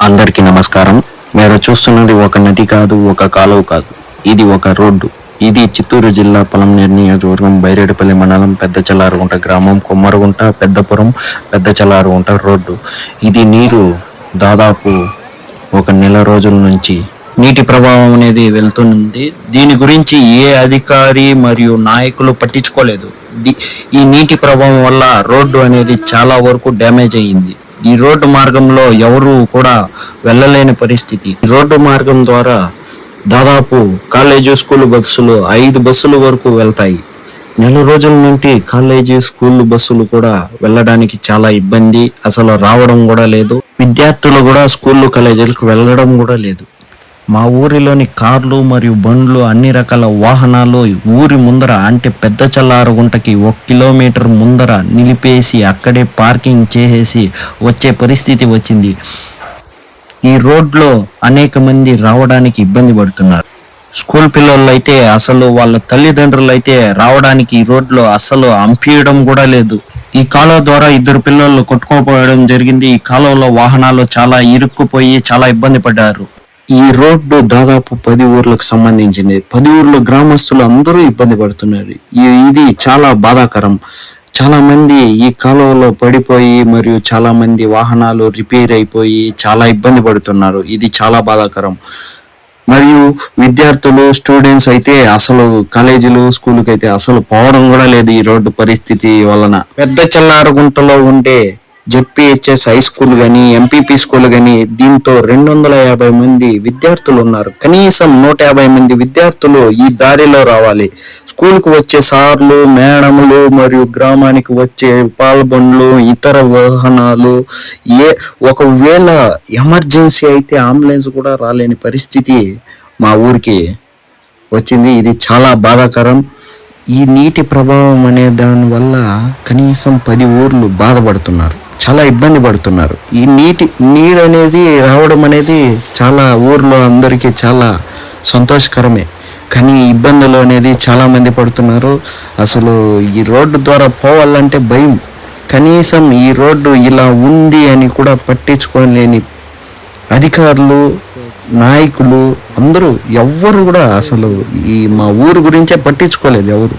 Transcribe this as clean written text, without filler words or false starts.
అందరికీ నమస్కారం. మీరు చూస్తున్నది ఒక నది కాదు, ఒక కాలువ కాదు. ఇది ఒక రోడ్డు. ఇది చిత్తూరు జిల్లా పొలంనేరు నియోజకవర్గం బైరేడుపల్లి మండలం పెద్ద చల్లారుగుంట గ్రామం కొమ్మరుగుంట పెద్దపురం పెద్ద చల్లారుగుంట రోడ్డు. ఇది నీరు దాదాపు ఒక నెల రోజుల నుంచి నీటి ప్రభావం అనేది వెళ్తుంది. దీని గురించి ఏ అధికారి మరియు నాయకులు పట్టించుకోలేదు. ఈ నీటి ప్రభావం వల్ల రోడ్డు అనేది చాలా వరకు డ్యామేజ్ అయ్యింది. ఈ రోడ్డు మార్గంలో ఎవరు కూడా వెళ్ళలేని పరిస్థితి. ఈ రోడ్డు మార్గం ద్వారా దాదాపు కాలేజీ స్కూల్ బస్సులు 5 బస్సులు వరకు వెళ్తాయి. నెల రోజుల నుండి కాలేజీ స్కూల్ బస్సులు కూడా వెళ్ళడానికి చాలా ఇబ్బంది. అసలు రావడం కూడా లేదు. విద్యార్థులు కూడా స్కూళ్ళు కాలేజీలకు వెళ్ళడం కూడా లేదు. మా ఊరిలోని కార్లు మరియు బండ్లు అన్ని రకాల వాహనాలు ఊరి ముందర అంటే పెద్ద చల్లారుగుంటకి 1 కిలోమీటర్ ముందర నిలిపేసి అక్కడే పార్కింగ్ చేసేసి వచ్చే పరిస్థితి వచ్చింది. ఈ రోడ్లో అనేక మంది రావడానికి ఇబ్బంది పడుతున్నారు. స్కూల్ పిల్లలు అయితే అసలు వాళ్ళ తల్లిదండ్రులు అయితే రావడానికి ఈ రోడ్లో అసలు అంపియడం కూడా లేదు. ఈ కాలువ ద్వారా 2 పిల్లలు కొట్టుకోపోవడం జరిగింది. ఈ కాలువలో వాహనాలు చాలా ఇరుక్కుపోయి చాలా ఇబ్బంది పడ్డారు. ఈ రోడ్డు దాదాపు 10 ఊర్లకు సంబంధించింది. 10 ఊర్ల గ్రామస్తులు అందరూ ఇబ్బంది పడుతున్నారు. ఇది చాలా బాధాకరం. చాలా మంది ఈ కాలువలో పడిపోయి మరియు చాలా మంది వాహనాలు రిపేర్ అయిపోయి చాలా ఇబ్బంది పడుతున్నారు. ఇది చాలా బాధాకరం. మరియు విద్యార్థులు స్టూడెంట్స్ అయితే అసలు కాలేజీలు స్కూల్కి అయితే అసలు పోవడం కూడా లేదు ఈ రోడ్డు పరిస్థితి వలన. పెద్ద చల్లారుగుంటలో ఉండే జెడ్పీహెచ్ఎస్ హై స్కూల్ కానీ ఎంపీపీ స్కూల్ కానీ దీంతో 250 మంది విద్యార్థులు ఉన్నారు. కనీసం 150 మంది విద్యార్థులు ఈ దారిలో రావాలి. స్కూల్కు వచ్చే సార్లు మేడములు మరియు గ్రామానికి వచ్చే పాల్బండ్లు ఇతర వాహనాలు ఒకవేళ ఎమర్జెన్సీ అయితే అంబులెన్స్ కూడా రాలేని పరిస్థితి మా ఊరికి వచ్చింది. ఇది చాలా బాధాకరం. ఈ నీటి ప్రభావం అనే దాని వల్ల కనీసం 10 ఊర్లు బాధపడుతున్నారు, చాలా ఇబ్బంది పడుతున్నారు. ఈ నీరు అనేది రావడం అనేది చాలా ఊర్లో అందరికీ చాలా సంతోషకరమే. కానీ ఇబ్బందులు అనేది చాలా మంది పడుతున్నారు. అసలు ఈ రోడ్డు ద్వారా పోవాలంటే భయం. కనీసం ఈ రోడ్డు ఇలా ఉంది అని కూడా పట్టించుకోలేని అధికారులు నాయకులు అందరూ ఎవ్వరు కూడా అసలు ఈ మా ఊరు గురించే పట్టించుకోలేదు ఎవరు.